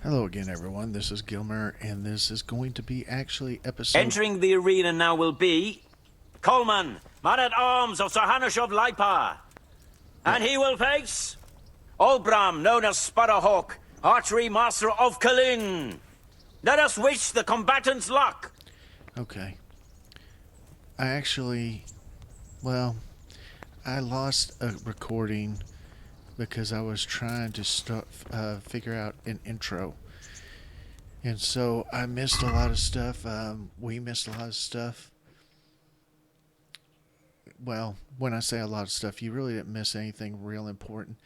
Hello again, everyone. This is Gilmer, and this is going to be actually episode... Entering the arena now will be Coleman, man-at-arms of Sir Hanush of Lipa. And he will face Olbram, known as Sparrowhawk, archery master of Kalin. Let us wish the combatants luck. Okay. I lost a recording because I was trying to figure out an intro. And so I missed a lot of stuff. We missed a lot of stuff. Well, when I say a lot of stuff, you really didn't miss anything real important.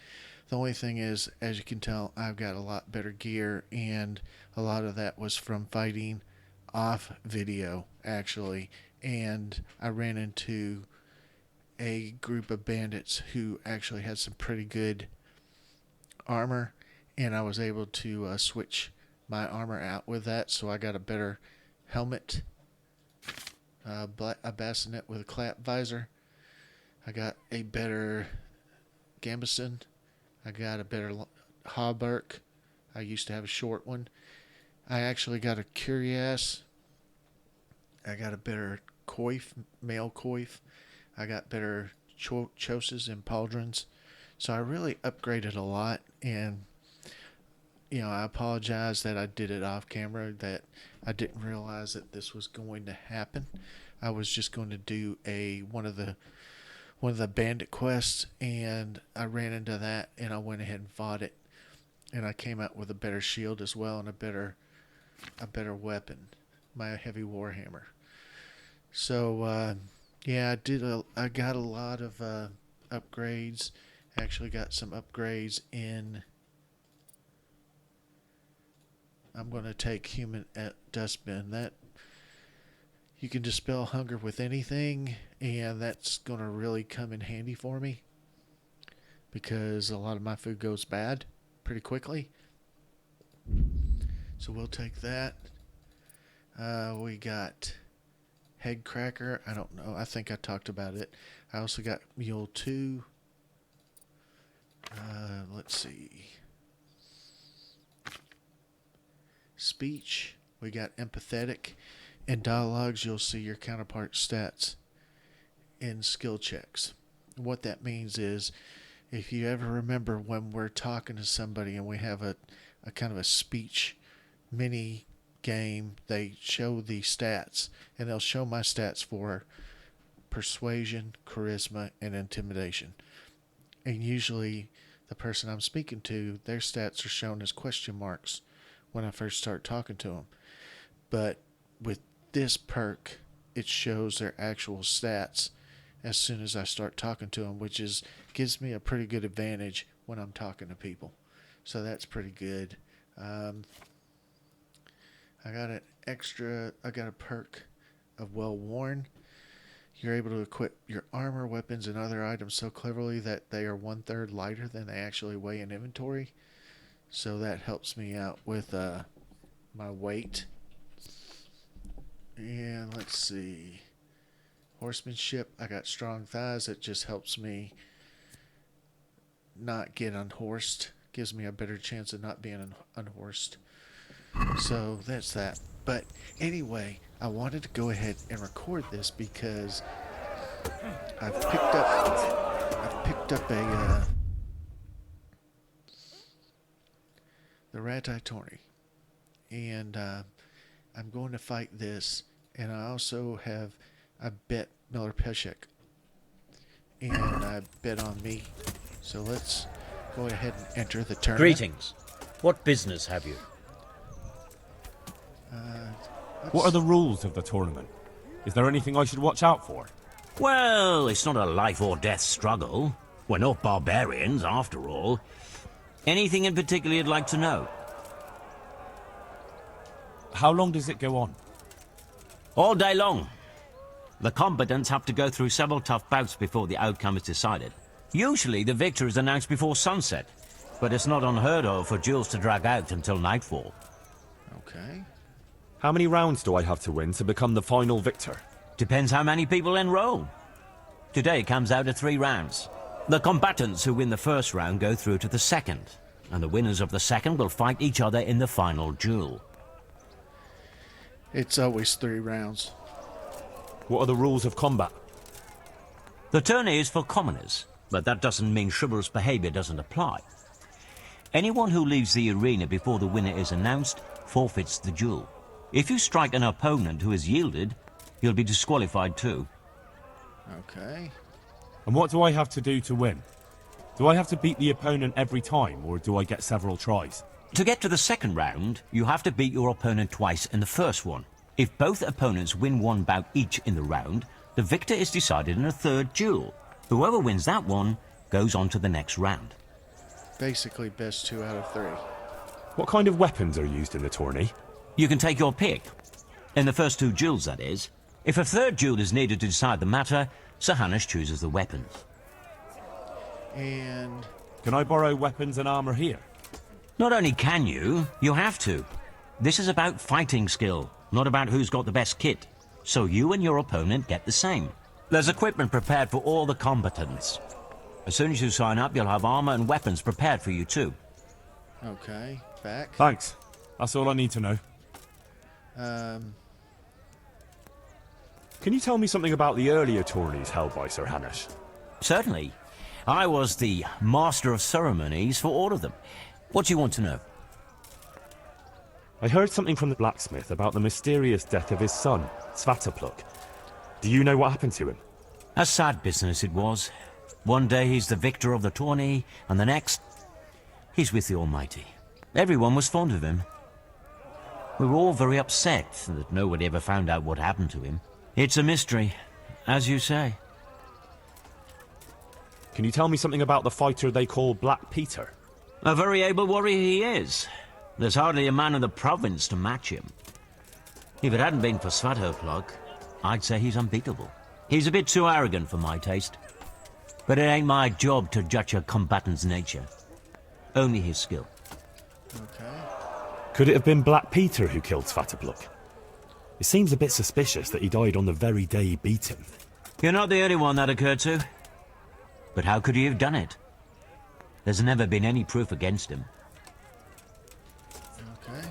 The only thing is, as you can tell, I've got a lot better gear, and a lot of that was from fighting off video, actually. And I ran into a group of bandits who actually had some pretty good armor, and I was able to switch my armor out with that, so I got a better helmet, a bassinet with a clamp visor. I got a better gambeson. I got a better hauberk. I used to have a short one. I actually got a cuirass. I got a better coif, male coif. I got better choses and pauldrons. So I really upgraded a lot, and I apologize that I did it off camera, that I didn't realize that this was going to happen. I was just going to do one of the bandit quests, and I ran into that, and I went ahead and fought it, and I came out with a better shield as well, and a better weapon, my heavy warhammer. So I got a lot of upgrades. Actually got some upgrades in. I'm going to take human at dustbin. That you can dispel hunger with anything, and that's going to really come in handy for me because a lot of my food goes bad pretty quickly. So we'll take that. We got Head Cracker. I don't know. I think I talked about it. I also got Mule 2. Let's see. Speech. We got Empathetic. In dialogues, you'll see your counterpart stats in skill checks. What that means is, if you ever remember when we're talking to somebody and we have a kind of a speech mini game, they show the stats, and they'll show my stats for persuasion, charisma, and intimidation. And usually the person I'm speaking to, their stats are shown as question marks when I first start talking to them. But with this perk, it shows their actual stats as soon as I start talking to them, which gives me a pretty good advantage when I'm talking to people. So that's pretty good. I got a perk of Well Worn. You're able to equip your armor, weapons, and other items so cleverly that they are 1/3 lighter than they actually weigh in inventory. So that helps me out with my weight. And let's see. Horsemanship. I got strong thighs. That just helps me not get unhorsed. Gives me a better chance of not being unhorsed. So that's that. But anyway, I wanted to go ahead and record this because I've picked up the Ratai Torni, and I'm going to fight this, and I also bet Miller Peshek, and I bet on me. So let's go ahead and enter the tournament. Greetings. What business have you? What are the rules of the tournament? Is there anything I should watch out for? Well, it's not a life or death struggle. We're not barbarians, after all. Anything in particular you'd like to know? How long does it go on? All day long. The combatants have to go through several tough bouts before the outcome is decided. Usually the victor is announced before sunset, but it's not unheard of for duels to drag out until nightfall. Okay. How many rounds do I have to win to become the final victor? Depends how many people enroll. Today comes out at 3 rounds. The combatants who win the first round go through to the second. and the winners of the second will fight each other in the final duel. It's always 3 rounds. What are the rules of combat? The tourney is for commoners, but that doesn't mean chivalrous behavior doesn't apply. Anyone who leaves the arena before the winner is announced forfeits the duel. If you strike an opponent who has yielded, you'll be disqualified too. Okay. And what do I have to do to win? Do I have to beat the opponent every time, or do I get several tries? To get to the second round, you have to beat your opponent twice in the first one. If both opponents win 1 bout each in the round, the victor is decided in a third duel. Whoever wins that one goes on to the next round. Basically, best 2 out of 3. What kind of weapons are used in the tourney? You can take your pick. In the first 2 duels, that is. If a third duel is needed to decide the matter, Sir Hanush chooses the weapons. And Can I borrow weapons and armor here? Not only can you, you have to. This is about fighting skill, not about who's got the best kit. So you and your opponent get the same. There's equipment prepared for all the combatants. As soon as you sign up, you'll have armor and weapons prepared for you too. okay, back. Thanks. That's all I need to know. Can you tell me something about the earlier tourneys held by Sir Hanush? Certainly. I was the master of ceremonies for all of them. What do you want to know? I heard something from the blacksmith about the mysterious death of his son, Svatopluk. Do you know what happened to him? A sad business it was. One day he's the victor of the tourney, and the next, he's with the Almighty. Everyone was fond of him. We were all very upset that nobody ever found out what happened to him. It's a mystery, as you say. Can you tell me something about the fighter they call Black Peter? A very able warrior he is. There's hardly a man in the province to match him. If it hadn't been for Svatopluk, I'd say he's unbeatable. He's a bit too arrogant for my taste. But it ain't my job to judge a combatant's nature. Only his skill. Okay. Could it have been Black Peter who killed Svatopluk? It seems a bit suspicious that he died on the very day he beat him. You're not the only one that occurred to. But how could he have done it? There's never been any proof against him. Okay.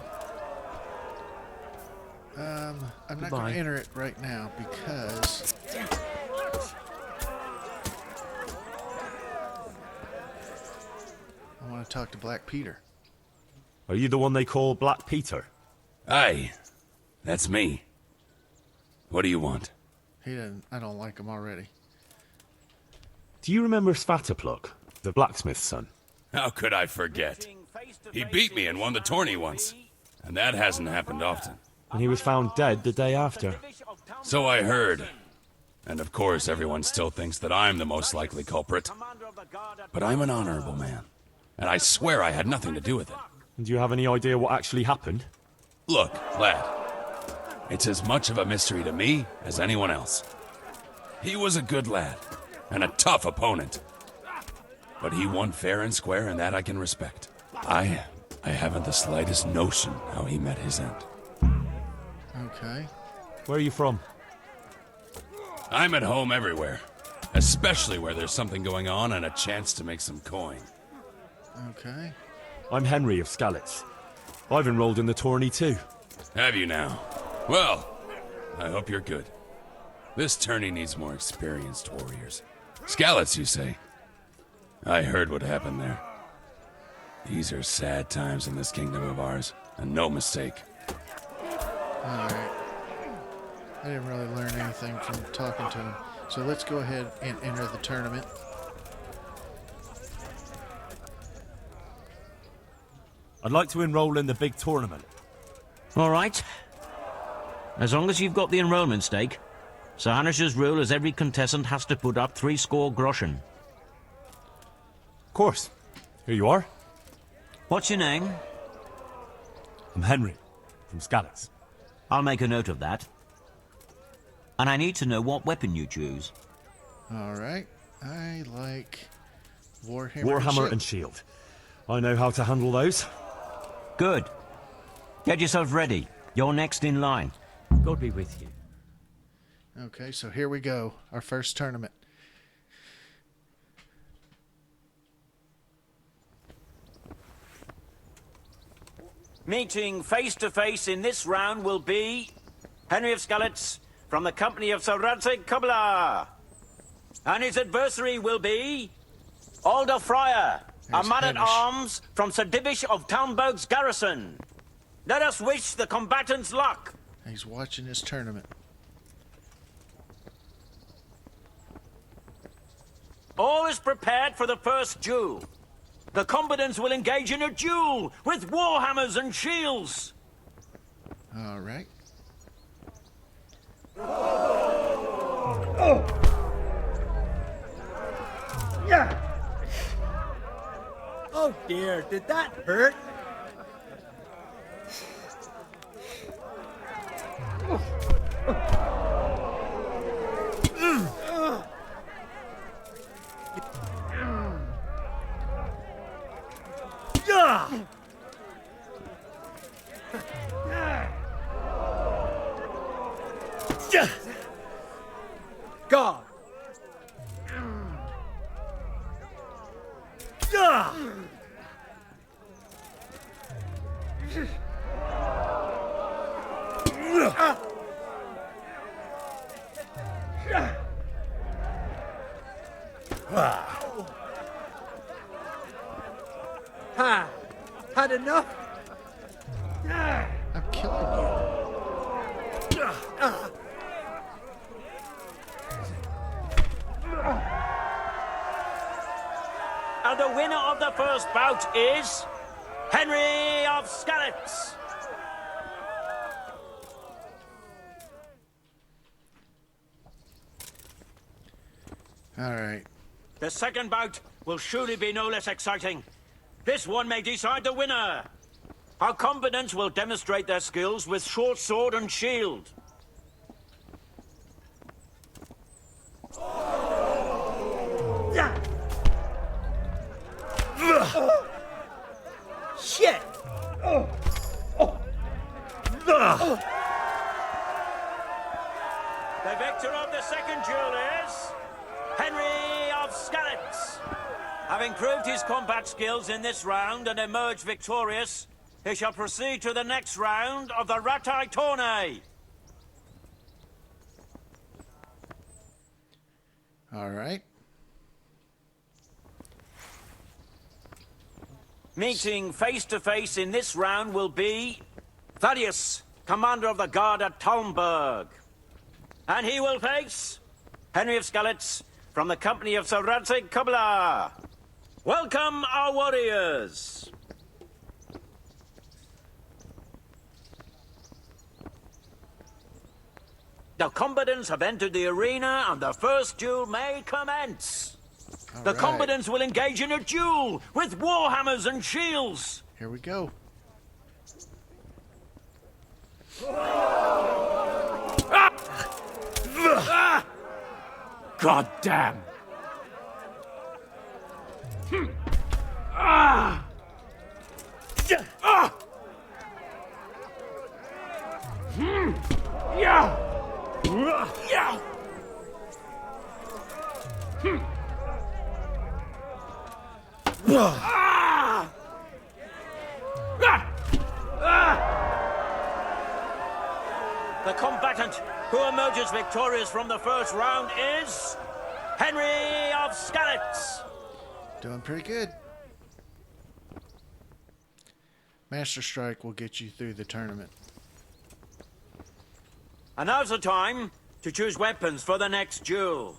I'm not going Goodbye. to enter it right now because I want to talk to Black Peter. Are you the one they call Black Peter? Aye, that's me. What do you want? He doesn't. I don't like him already. Do you remember Svatopluk, the blacksmith's son? How could I forget? He beat me and won the tourney once, and that hasn't happened often. And he was found dead the day after. So I heard. And of course, everyone still thinks that I'm the most likely culprit. But I'm an honorable man, and I swear I had nothing to do with it. And do you have any idea what actually happened? Look, lad, it's as much of a mystery to me as anyone else. He was a good lad, and a tough opponent. But he won fair and square, and that I can respect. I haven't the slightest notion how he met his end. Okay. Where are you from? I'm at home everywhere, especially where there's something going on and a chance to make some coin. Okay. I'm Henry of Skalitz. I've enrolled in the tourney too. Have you now? Well, I hope you're good. This tourney needs more experienced warriors. Skalitz, you say? I heard what happened there. These are sad times in this kingdom of ours, and no mistake. Alright. I didn't really learn anything from talking to him. So let's go ahead and enter the tournament. I'd like to enroll in the big tournament. All right. As long as you've got the enrollment stake, Sir Hanush's rule is every contestant has to put up 60 groschen. Of course. Here you are. What's your name? I'm Henry, from Skalitz. I'll make a note of that. And I need to know what weapon you choose. Alright. I like Warhammer, Warhammer and Shield. I know how to handle those. Good. Get yourself ready. You're next in line. God be with you. Okay, so here we go. Our first tournament. Meeting face to face in this round will be Henry of Skalitz from the company of Sir Radzig Kobyla. And his adversary will be Alder Fryer, a There's man-at-arms from Sir Divish of Talmberg's garrison. Let us wish the combatants luck. He's watching this tournament. All is prepared for the first duel. The combatants will engage in a duel with warhammers and shields. All right. Oh dear, did that hurt? God. Ha! Had enough? I'm killing you. And the winner of the first bout is Henry of Skalitz. All right. The second bout will surely be no less exciting. This one may decide the winner. Our combatants will demonstrate their skills with short sword and shield. Shit! The victor of the second duel is Henry of Skalitz. Having proved his combat skills in this round and emerged victorious, he shall proceed to the next round of the Ratai Tourney. All right. Meeting face to face in this round will be Thaddeus, commander of the guard at Talmberg. And he will face Henry of Skalitz from the company of Sir Radzig Kobyla. Welcome, our warriors. The combatants have entered the arena and the first duel may commence. The right. combatants will engage in a duel with warhammers and shields. Here we go. God damn! The combatant who emerges victorious from the first round is Henry of Skalitz. Doing pretty good. Master Strike will get you through the tournament. And now's the time to choose weapons for the next duel.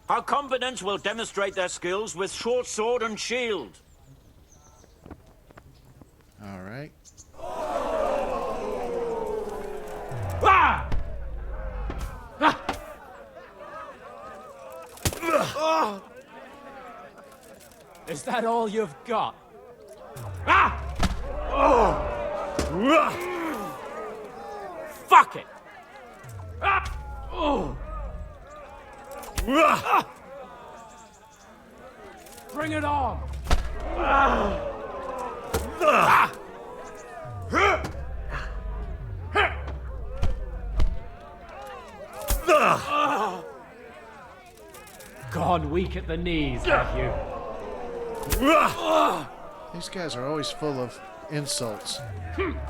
Our combatants will demonstrate their skills with short sword and shield. All right. Is that all you've got? Fuck it! Bring it on! Gone weak at the knees, have you? These guys are always full of insults,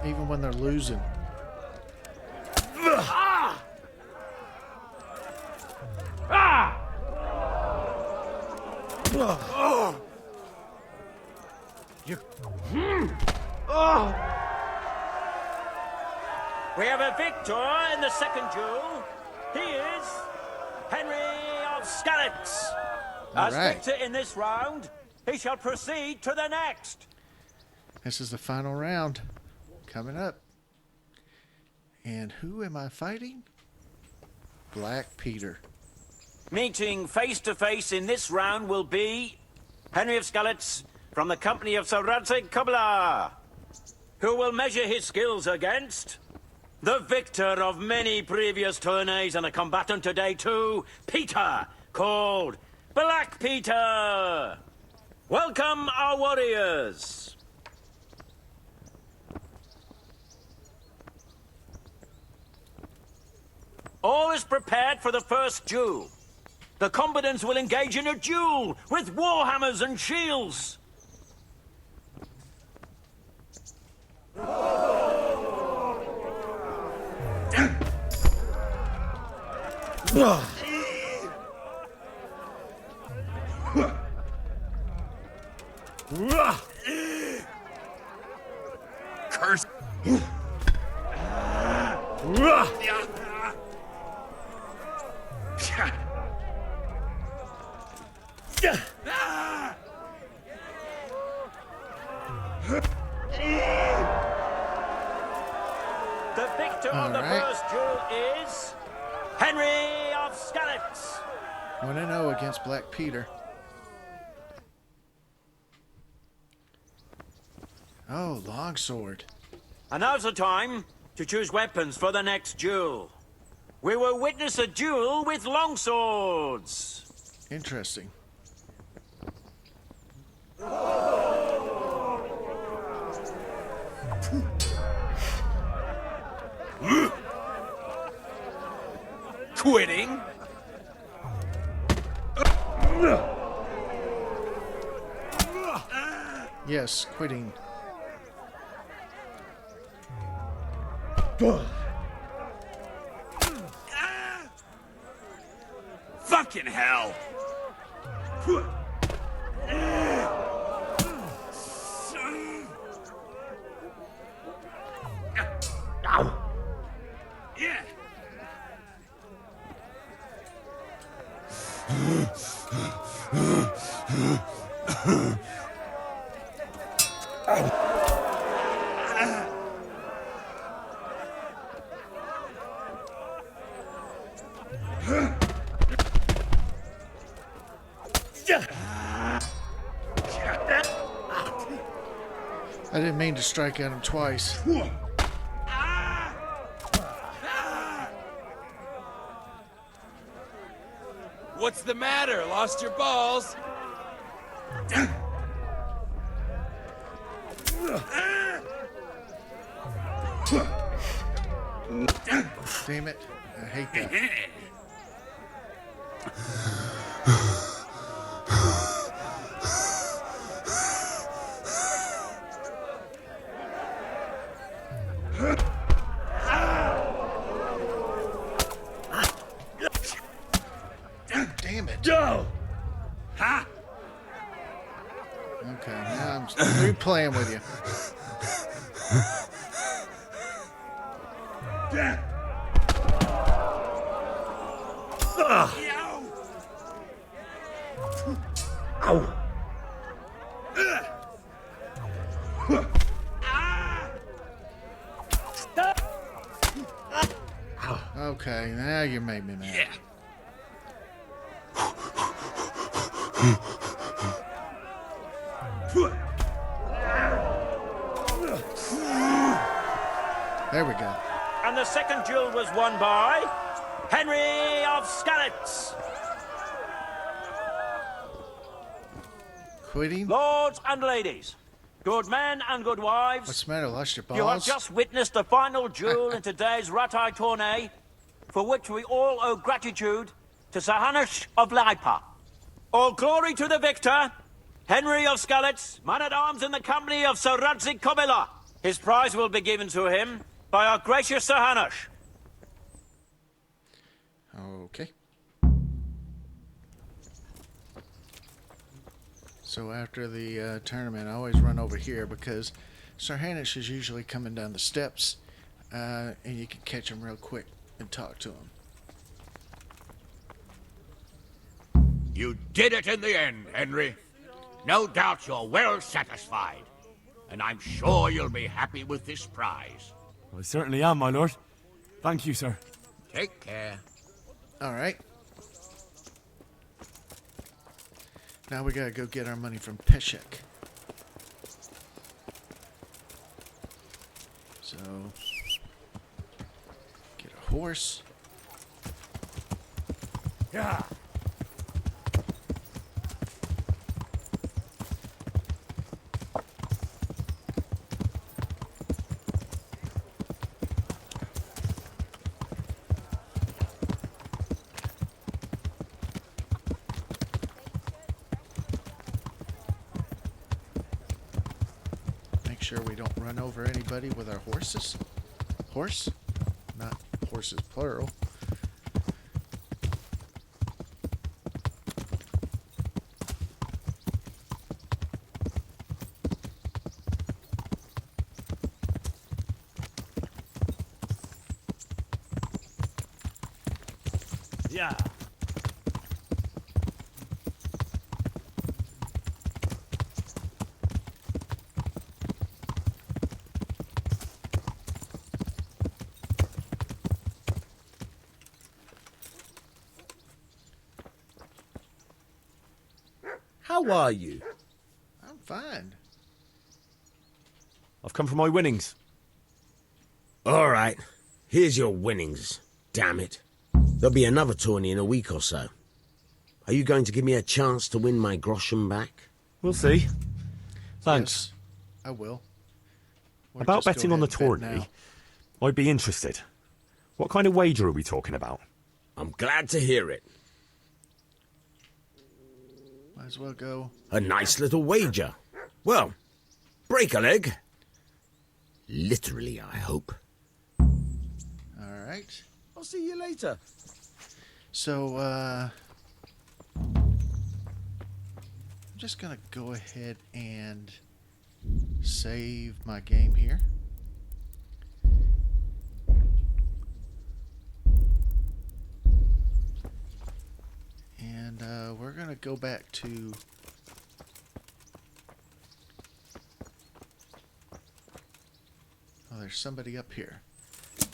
even when they're losing. We have a victor in the second duel. He is Henry of Skalitz. As right. victor in this round, he shall proceed to the next. This is the final round coming up. And who am I fighting? Black Peter. Meeting face to face in this round will be Henry of Skalitz from the company of Sir Radzig Kobyla, who will measure his skills against the victor of many previous tourneys and a combatant today too, Peter, called Black Peter. Welcome, our warriors. All is prepared for the first duel. The combatants will engage in a duel with warhammers and shields. Curse. The victor of the right. first duel is Henry of Skalitz. 1-0 against Black Peter. Oh, longsword. And now's the time to choose weapons for the next duel. We will witness a duel with longswords. Interesting. Quitting? Yes, quitting. Fucking hell! Yeah. I didn't mean to strike at him twice. What's the matter? Lost your balls? Damn it. I hate that. Damn it. Go! Ha! Okay, now I'm through playing with you. Okay, now you made me mad. Yeah. There we go. And the second duel was won by Henry of Skalitz. Quitting? Lords and ladies, good men and good wives, What's the matter? Lost your you have balls? just witnessed the final duel in today's Ratai tourney, for which we all owe gratitude to Sir Hanush of Laipa. All glory to the victor, Henry of Skalitz, man-at-arms in the company of Sir Radzig Kobyla. His prize will be given to him by our gracious Sir Hanush. Okay. So after the tournament, I always run over here because Sir Hanish is usually coming down the steps, and you can catch him real quick and talk to him. You did it in the end, Henry. No doubt you're well satisfied. And I'm sure you'll be happy with this prize. I certainly am, my lord. Thank you, sir. Take care. All right. Now we gotta go get our money from Peshek. So, get a horse. Yeah. Make sure we don't run over anybody with our horses. Horse? Not horses, plural. Yeah. How are you? I'm fine. I've come for my winnings. All right. Here's your winnings. Damn it. There'll be another tourney in a week or so. Are you going to give me a chance to win my groschen back? We'll see. Thanks. Yes, I will. Or About just go betting on the ahead and bet tourney, now. I'd be interested. What kind of wager are we talking about? I'm glad to hear it. Might as well go. A nice little wager. Well, break a leg. Literally, I hope. All right. I'll see you later. So, I'm just gonna go ahead and save my game here. And we're gonna go back to oh, there's somebody up here.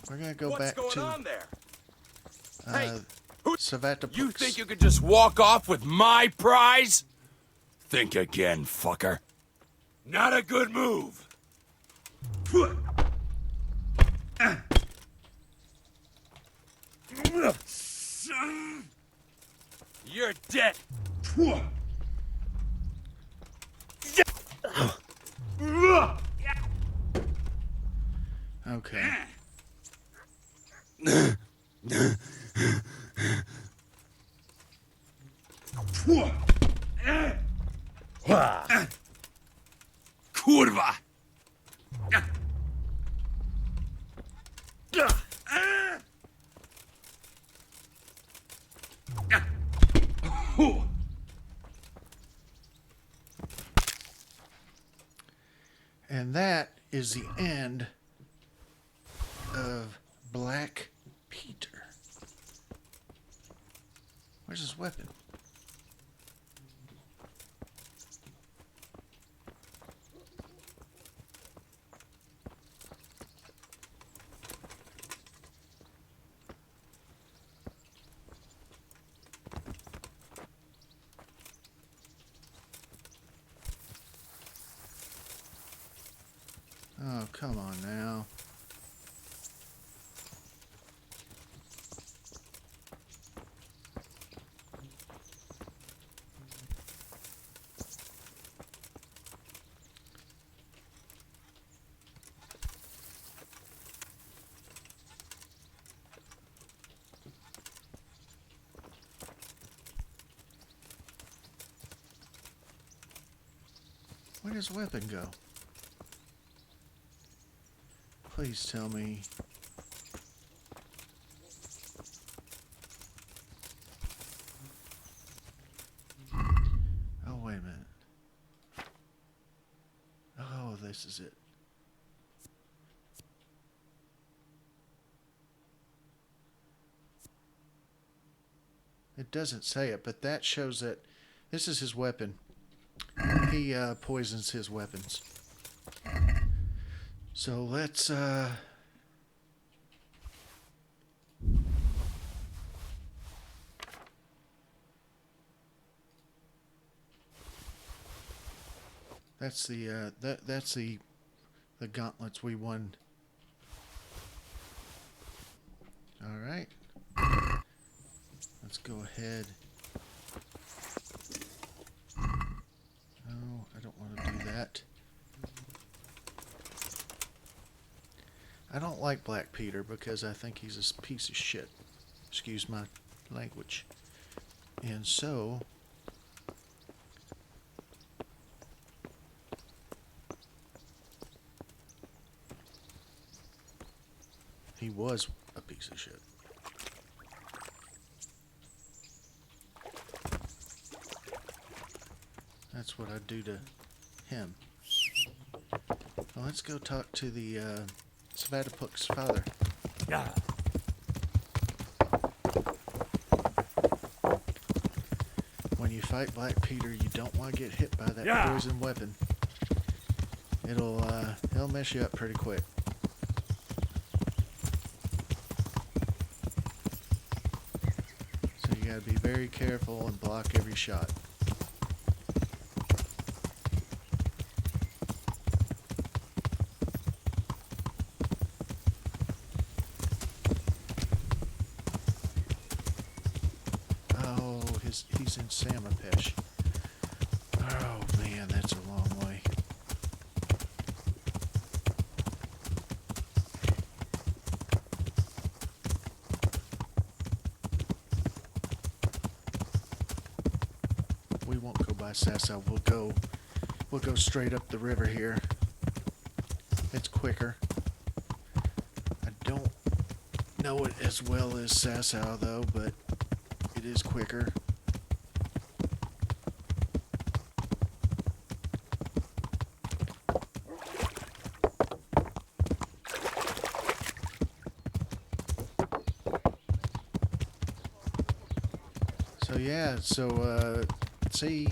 We're gonna go back What's to going on there? uh, Savatapux. You think you could just walk off with my prize? Think again, fucker. Not a good move. You're dead. Okay. Kurwa! And that is the end of Black Peter. Where's his weapon? Oh, come on now. Where does weapon go? Please tell me. Oh, wait a minute. Oh, this is it. It doesn't say it, but that shows that this is his weapon. He poisons his weapons. So let's that's the gauntlets we won. All right. Let's go ahead. No, I don't want to do that. I don't like Black Peter because I think he's a piece of shit. Excuse my language. And so he was a piece of shit. That's what I'd do to him. Well, let's go talk to the Svatopuk's father. Yeah. When you fight Black Peter, you don't want to get hit by that Yeah. poison weapon. It'll mess you up pretty quick. So you gotta be very careful and block every shot. He's in Samapesh. Oh man, that's a long way. We won't go by Sasa. We'll go straight up the river here. It's quicker. I don't know it as well as Sasau though, but it is quicker. So see,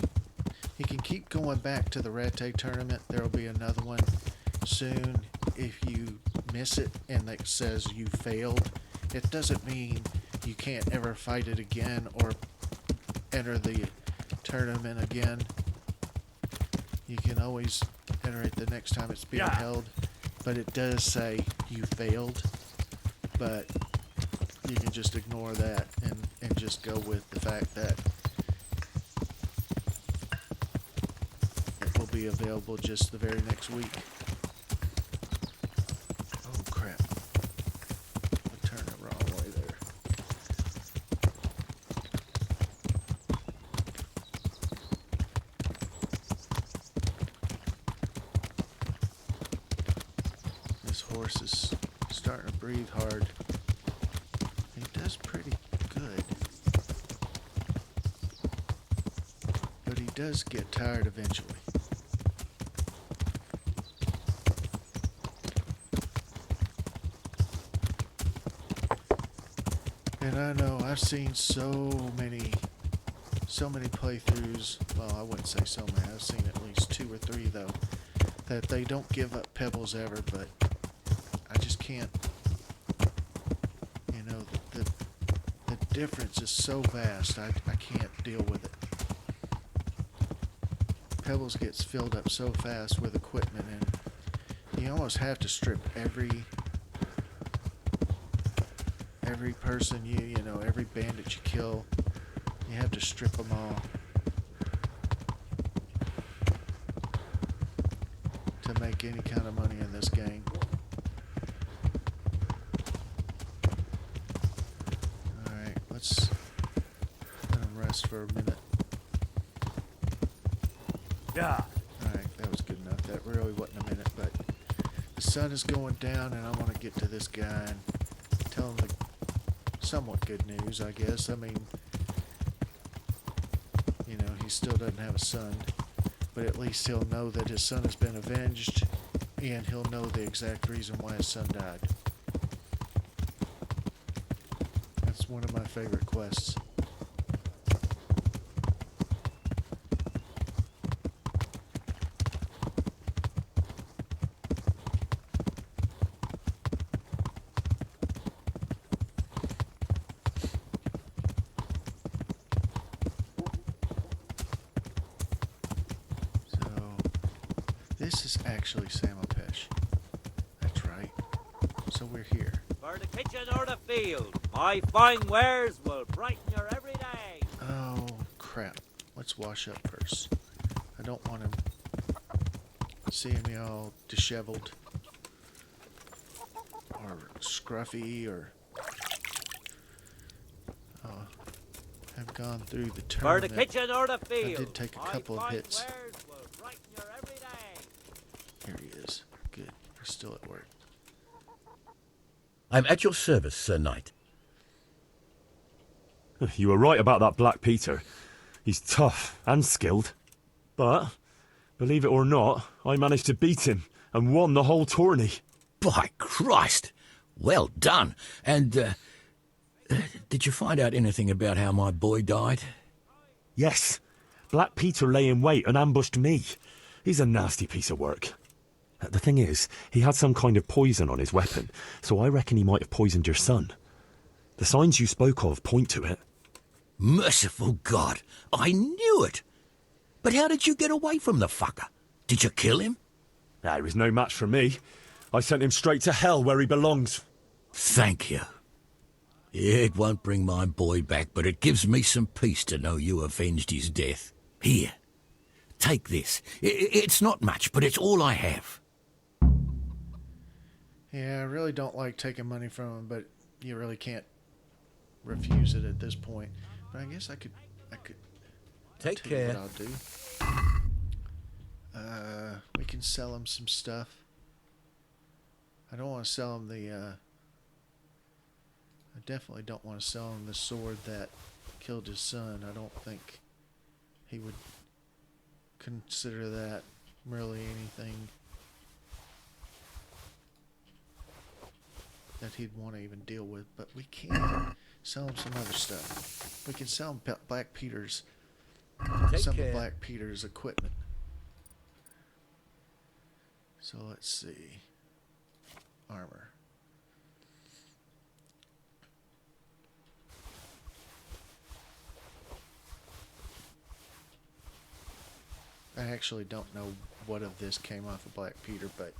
he can keep going back to the Rete tournament. There'll be another one soon. If you miss it and it says you failed, it doesn't mean you can't ever fight it again or enter the tournament again. You can always enter it the next time it's being held, but it does say you failed. But you can just ignore that and just go with the fact that it will be available just the very next week. Oh crap. I turned the wrong way there. This horse is starting to breathe hard. He does pretty good. But he does get tired eventually. And I know I've seen so many playthroughs. Well, I wouldn't say so many. I've seen at least 2 or 3 though, that they don't give up pebbles ever, but I just can't. You know, the difference is so vast. I can't deal with it. Pebbles gets filled up so fast with equipment, and you almost have to strip every person you know, every bandit you kill, you have to strip them all to make any kind of money in this game. Alright, let's let him rest for a minute. Yeah. Alright, that was good. that really wasn't a minute, but the sun is going down and I want to get to this guy and tell him the somewhat good news, I guess. I mean, you know, he still doesn't have a son, but at least he'll know that his son has been avenged, and he'll know the exact reason why his son died. That's one of my favorite quests. This is actually Samopesh. That's right. So we're here. For the kitchen or the field, my fine wares will brighten your every day. Oh, crap. Let's wash up first. I don't want him seeing me all disheveled or scruffy or have gone through the For the tournament. kitchen or the field, I did take a couple of hits. wares will brighten your every day. Here he is. Good. We're still at work. I'm at your service, Sir Knight. You were right about that Black Peter. He's tough and skilled. But, believe it or not, I managed to beat him and won the whole tourney. By Christ! Well done. And, did you find out anything about how my boy died? Yes. Black Peter lay in wait and ambushed me. He's a nasty piece of work. The thing is, he had some kind of poison on his weapon, so I reckon he might have poisoned your son. The signs you spoke of point to it. Merciful God! I knew it! But how did you get away from the fucker? Did you kill him? He was no match for me. I sent him straight to hell where he belongs. Thank you. It won't bring my boy back, but it gives me some peace to know you avenged his death. Here, take this. It's not much, but it's all I have. Yeah, I really don't like taking money from him, but you really can't refuse it at this point. But I guess I could Take tell you care. what I'll do. We can sell him some stuff. I don't want to sell him I definitely don't want to sell him the sword that killed his son. I don't think he would consider that really anything that he'd want to even deal with. But we can sell him some other stuff. We can sell him Black Peter's some of Black Peter's equipment. So let's see. Armor. I actually don't know what of this came off of Black Peter, but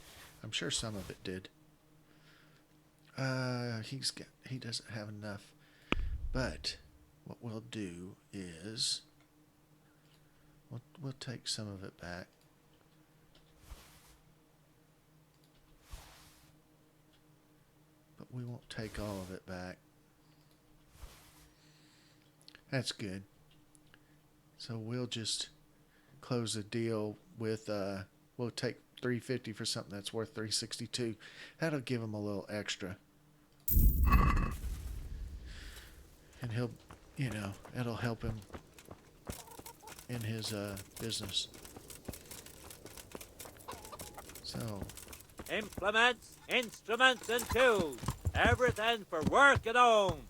I'm sure some of it did. He doesn't have enough. But what we'll do is we'll take some of it back. But we won't take all of it back. That's good. So we'll just close the deal with we'll take $350 for something that's worth $362. That'll give him a little extra. And he'll, it'll help him in his business. So Implements, instruments, and tools. Everything for work at home.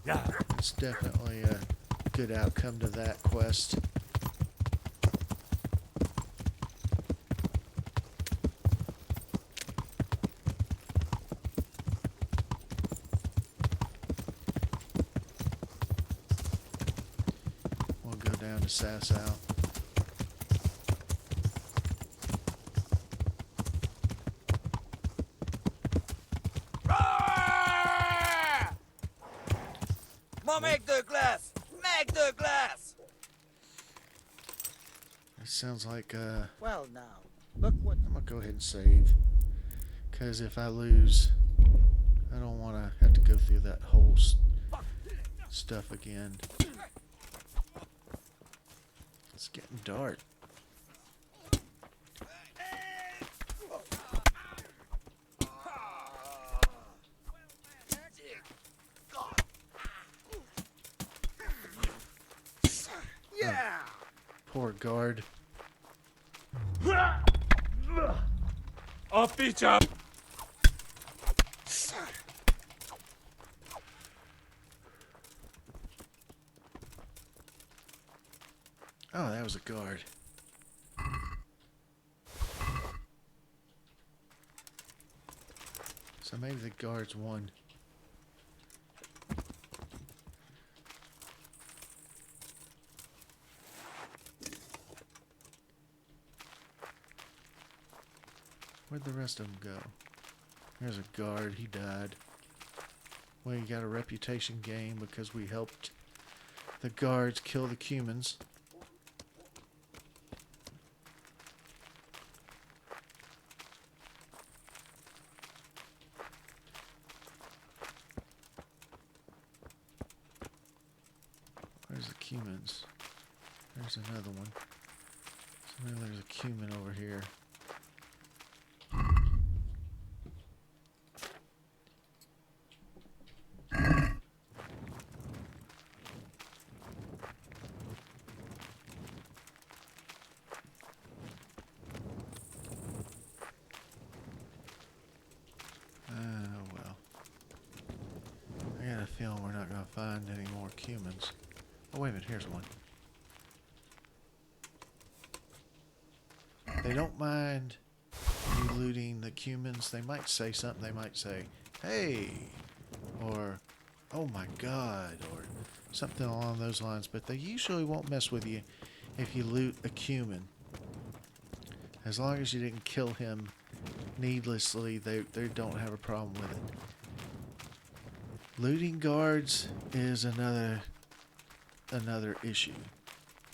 Yeah. it's definitely a good outcome to that quest. We'll go down to Sasau. Make the glass! Make the glass! It sounds like Well now, look what... I'm gonna go ahead and save, because if I lose, I don't want to have to go through that whole stuff again. It's getting dark. Poor guard. Off each up. Oh, that was a guard. So maybe the guards won. Where'd the rest of them go? There's a guard. He died. Well, you got a reputation gain because we helped the guards kill the Cumans. Where's the Cumans? There's another one. So maybe there's a Cuman over here. We're not going to find any more Cumans. Oh, wait a minute. Here's one. They don't mind you looting the Cumans. They might say something. They might say, hey, or oh my god, or something along those lines. But they usually won't mess with you if you loot a Cuman. As long as you didn't kill him needlessly, they don't have a problem with it. Looting guards is another issue.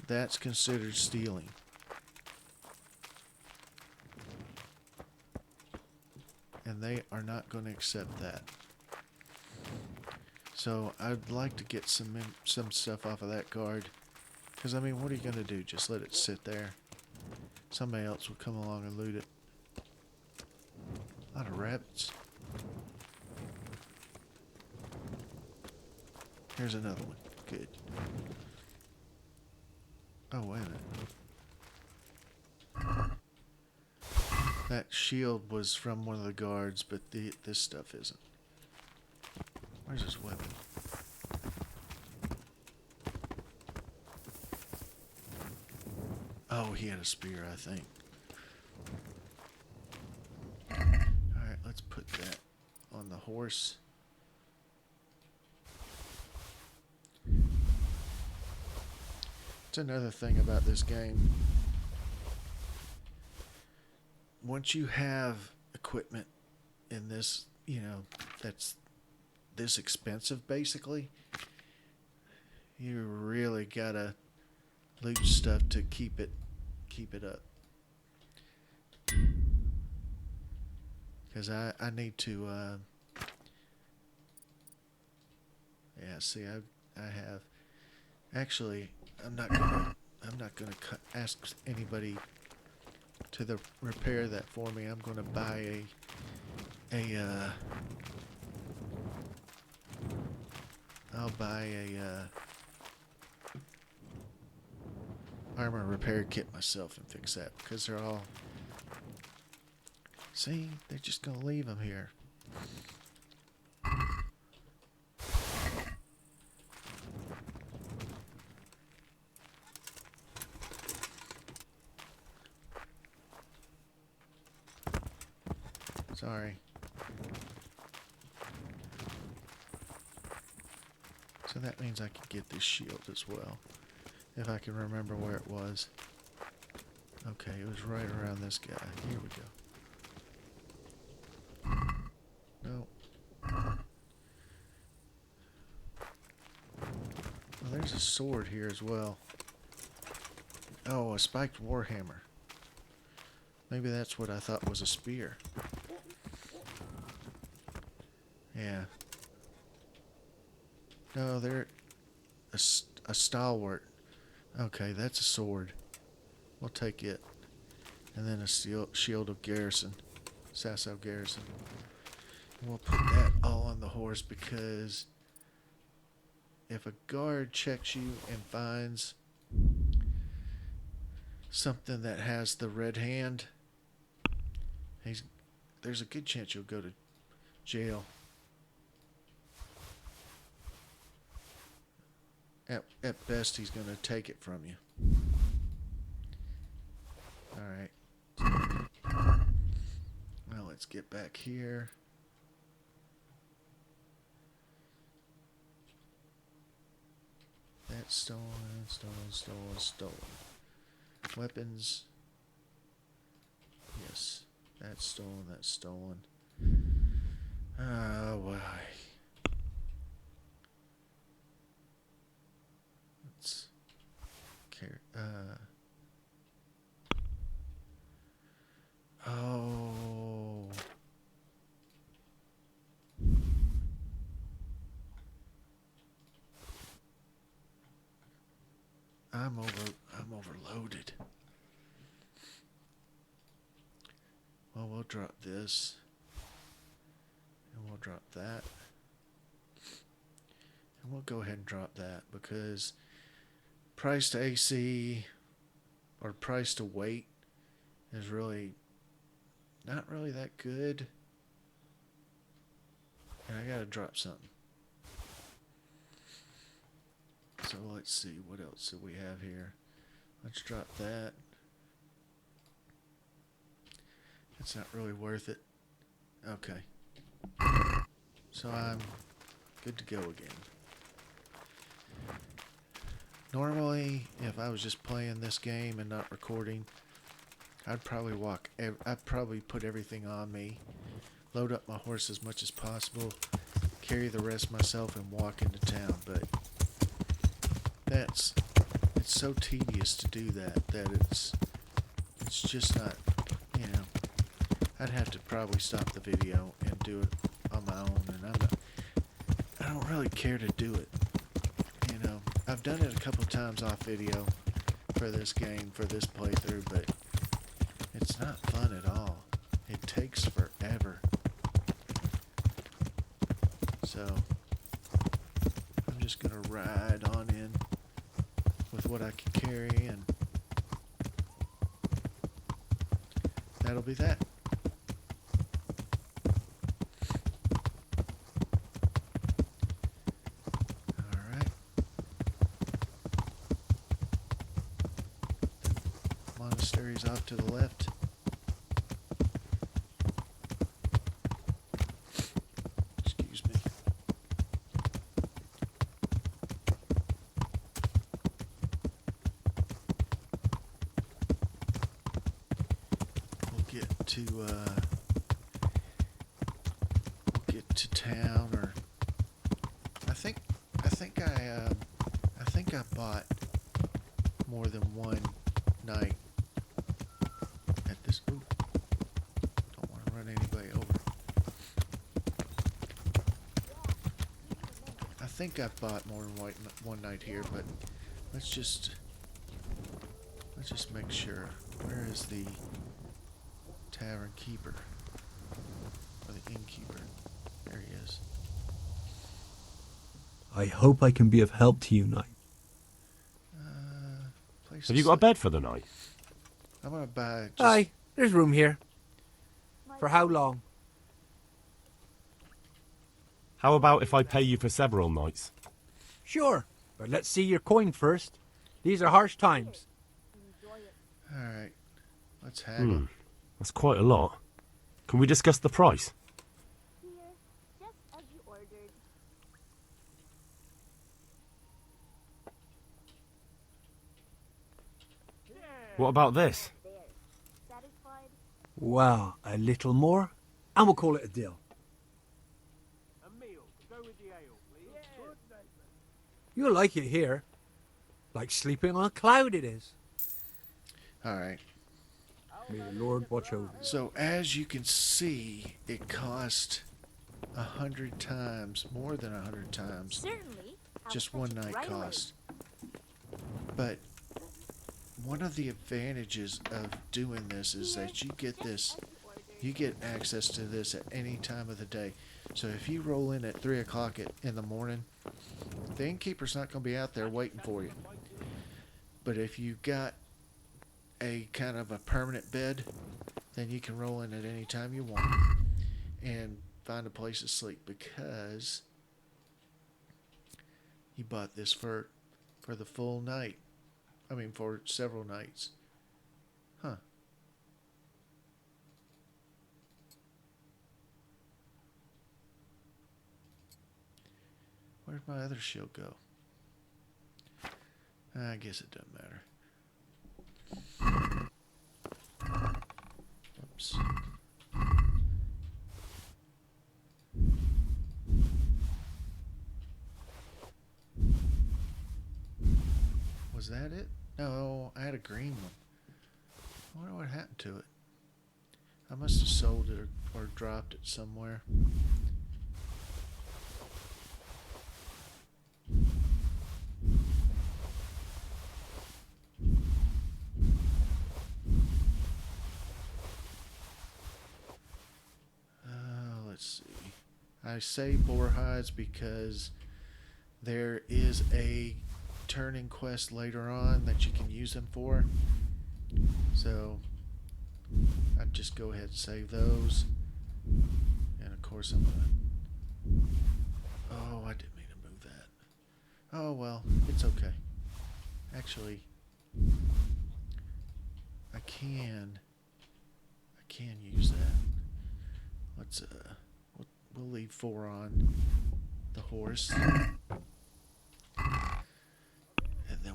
That's considered stealing. And they are not going to accept that. So I'd like to get some stuff off of that guard. Because, I mean, what are you going to do? Just let it sit there? Somebody else will come along and loot it. A lot of rabbits. Here's another one. Good. Oh, wait a minute. That shield was from one of the guards, but this stuff isn't. Where's his weapon? Oh, he had a spear, I think. Alright, let's put that on the horse. It's another thing about this game. Once you have equipment in this, you know, that's this expensive, basically, you really gotta loot stuff to keep it up. Because I need to, yeah, see, I have, actually, I'm not gonna ask anybody to repair that for me. I'm gonna buy I'll buy a armor repair kit myself and fix that, because they're all, see, they're just gonna leave them here. Sorry. So that means I can get this shield as well, if I can remember where it was. Okay, it was right around this guy. Here we go. No. Well, there's a sword here as well. Oh, a spiked warhammer. Maybe that's what I thought was a spear. Yeah. No, they're a stalwart. Okay, that's a sword. We'll take it. And then a shield of garrison. Sasau garrison. And we'll put that all on the horse, because if a guard checks you and finds something that has the red hand, there's a good chance you'll go to jail. At best, he's going to take it from you. Alright. Well, let's get back here. That's stolen, stolen. Weapons. Yes. That's stolen. Oh, why? Let's carry. Oh. I'm overloaded. Well, we'll drop this. And we'll drop that. And we'll go ahead and drop that because price to AC or price to weight is really not really that good. And I gotta drop something. So let's see, what else do we have here? Let's drop that. It's not really worth it. Okay. So I'm good to go again. Normally, if I was just playing this game and not recording, I'd probably put everything on me, load up my horse as much as possible, carry the rest myself, and walk into town. But it's so tedious to do that it's just not, I'd have to probably stop the video and do it on my own, and I don't really care to do it. I've done it a couple times off video for this game, for this playthrough, but it's not fun at all. It takes forever. So I'm just gonna ride on in with what I can carry, and that'll be that. Alright. Monastery's off to the left. Excuse me. We'll get to town, or I think I bought more than one night at this. Ooh, don't want to run anybody over. I think I bought more than one night here, but let's just make sure. Where is the tavern keeper, or the innkeeper? There he is. I hope I can be of help to you, knight. Have you got a bed for the night? I'm gonna buy. Aye, there's room here. For how long? How about if I pay you for several nights? Sure, but let's see your coin first. These are harsh times. All right, let's haggle. That's quite a lot. Can we discuss the price? Here, just as you ordered. What about this? There. Satisfied? Well, a little more, and we'll call it a deal. A meal to go with the ale, please. You'll like it here. Like sleeping on a cloud it is. All right. May the Lord watch over you. So as you can see, it cost 100 times, more than 100 times, Certainly. just one night cost. But one of the advantages of doing this is that you get access to this at any time of the day. So if you roll in at 3 o'clock in the morning, the innkeeper's not going to be out there waiting for you. But if you got a kind of a permanent bed, then you can roll in at any time you want and find a place to sleep, because you bought this for the full night. I mean, for several nights. Huh. Where'd my other shield go? I guess it doesn't matter. Oops. Was that it? No, I had a green one. I wonder what happened to it. I must have sold it or dropped it somewhere. Let's see. I say boar hides because there is a turning quest later on that you can use them for. So I'd just go ahead and save those. And of course I'm gonna... Oh, I didn't mean to move that. Oh well, it's okay. Actually, I can use that. Let's we'll leave 4 on the horse. And then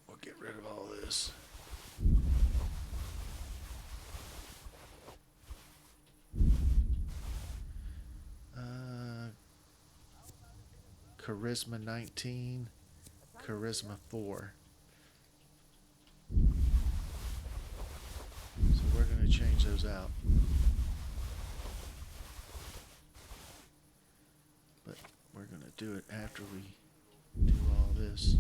we'll get rid of all this. Charisma 19, Charisma 4. So we're going to change those out. But we're going to do it after we do all this.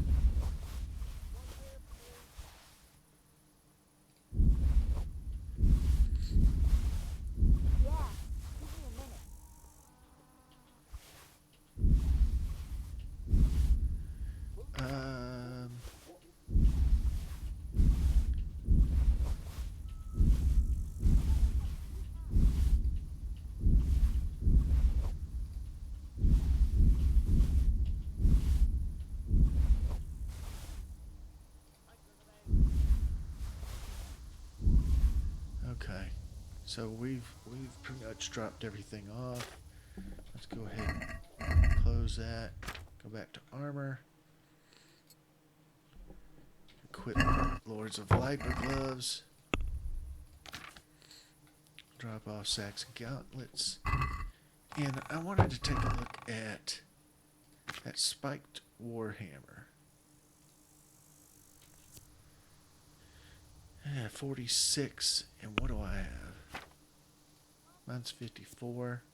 Okay, so we've pretty much dropped everything off. Let's go ahead and close that. Go back to armor. Equip Lords of Viper gloves. Drop off sacks and gauntlets. And I wanted to take a look at that spiked warhammer. Yeah, 46. And what do I have? Mine's 54.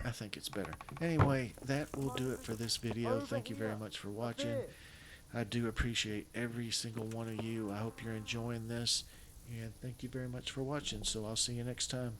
I think it's better. Anyway, that will do it for this video. Thank you very much for watching. I do appreciate every single one of you. I hope you're enjoying this. And thank you very much for watching. So I'll see you next time.